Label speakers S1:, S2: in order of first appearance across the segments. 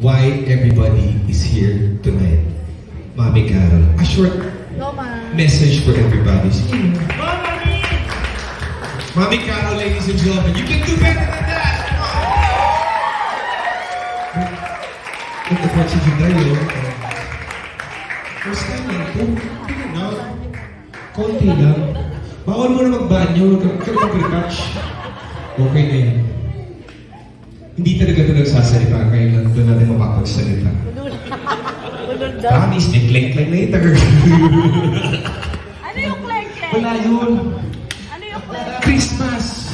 S1: why everybody is here tonight. Mami Carol, a short message for everybody. Mami Carol, ladies and gentlemen, you can do better than that! Nagkapag si Judayo, first time lang ito. No? Konti lang. Bawal mo na magbanyo, huwag ka mag-retouch. Okay na yun. Hindi talaga ito nagsasalita, kaya lang doon natin mapapagsalita. Promise, may clank-clank later.
S2: Ano yung clank-clank?
S1: Wala yun.
S2: Ano yung clank-clank?
S1: Christmas!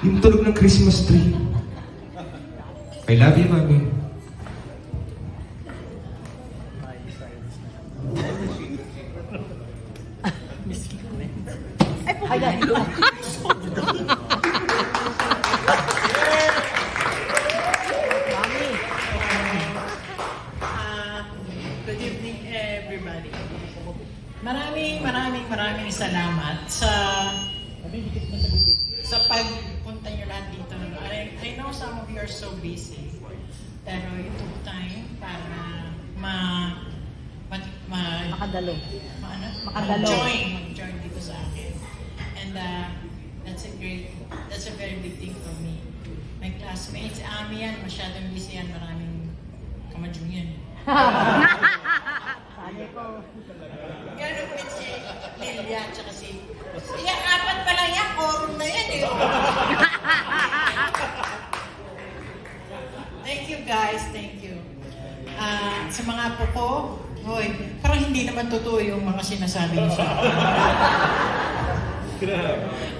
S1: Yung tulog ng Christmas tree. I love you, Mami.
S2: Ayan.
S3: Good evening, everybody. Maraming salamat sa pagpunta nyo lahat dito. I know some of you are so busy, pero you took time para
S2: Makadalo.
S3: mag-join dito sa akin. And that's a very big thing for me. My classmates, Ami yan, masyadong busy yan, maraming kamadyong yan.
S2: Sabi ko.
S3: Gano'n din si Lilia at saka si... Yan, apat pa lang yan, quorum na yan eh. Thank you guys, thank you. Sa mga apo ko, hoy, parang hindi naman totoo yung mga sinasabi niyo sa akin.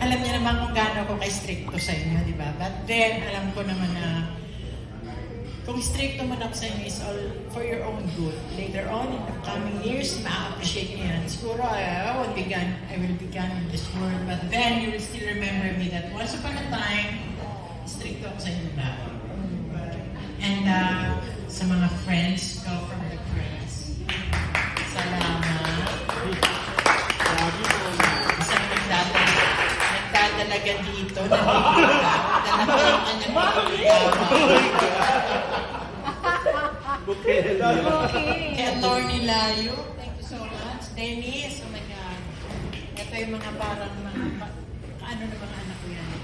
S3: Alam niyo naman kung gaano ako ka-stricto sa inyo, di ba? But then, alam ko naman na kung stricto man ako sa inyo is all for your own good. Later on, in the coming years, ma-appreciate niyo yan. Siguro, I will be gone in this world. But then, you will still remember me that once upon a time, stricto ako sa inyo lahat. And sa mga friends ko from the press, salamat. Isang nagdadalaga dito, dala ko yung kanyang kay Atty. Layo, thank you so much. Dennis, oh my God. Ito yung mga parang ano na mga anak ko yan.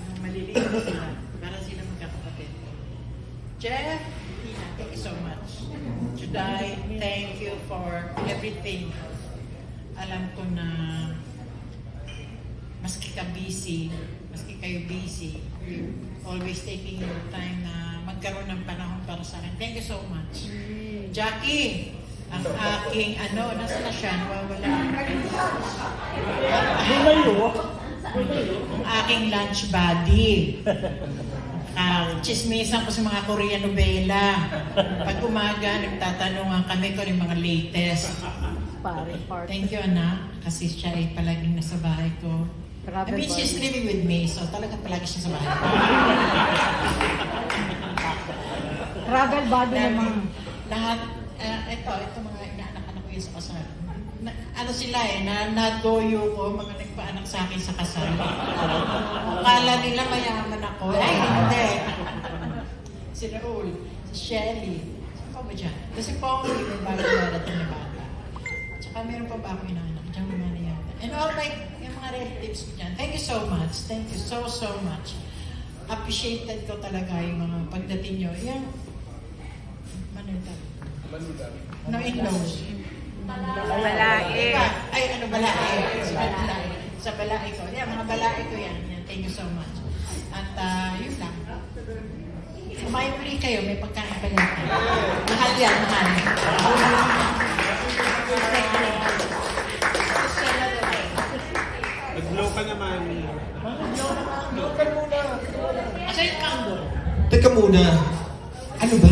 S3: Yung maliliit na sila. Para sila magkakapatid. Jeff, Tina, thank you so much. Juday, thank you for everything. Alam ko na maski kayo busy, you're always taking your time na magkaroon ng panahon para sa akin. Thank you so much. Jackie, ang aking nasa na siya? Nawawala. Ang aking lunch buddy. Chismisan ko sa mga Korean novela. Pag umaga, nagtatanungan kami kung yung mga latest. Thank you, anak. Kasi siya ay palaging nasa bahay ko. I mean, she's living with me, so talagang palagi siya sa bahay ko.
S2: Travel body naman.
S3: Lahat, ito mga inaanak-anak ko yun sa kasal. Ano sila nagoyo ko, mga nagpaanak sa akin sa kasal. Akala nila mayaman ako. Ay, hindi. Si Raul, si Shelly, saan ba dyan? Kasi po ako may bago darating na bata. Tsaka meron pa ba ako inaanak? Diyan naman na yata. And all yung mga relatives ko dyan. Thank you so much. Thank you so much. Appreciated ko talaga yung mga pagdating nyo. Yung, no, in-laws.
S2: Balae.
S3: Ay, balae. Sa balae ko. Yeah, mga balae ko yan. Thank you so much. At yun lang. Kumain ulit kayo, may pagkain pa yan. Mahal yan, mahal.
S4: Nag-blow ka naman.
S3: Asa yung kando?
S1: Teka muna, ano ba?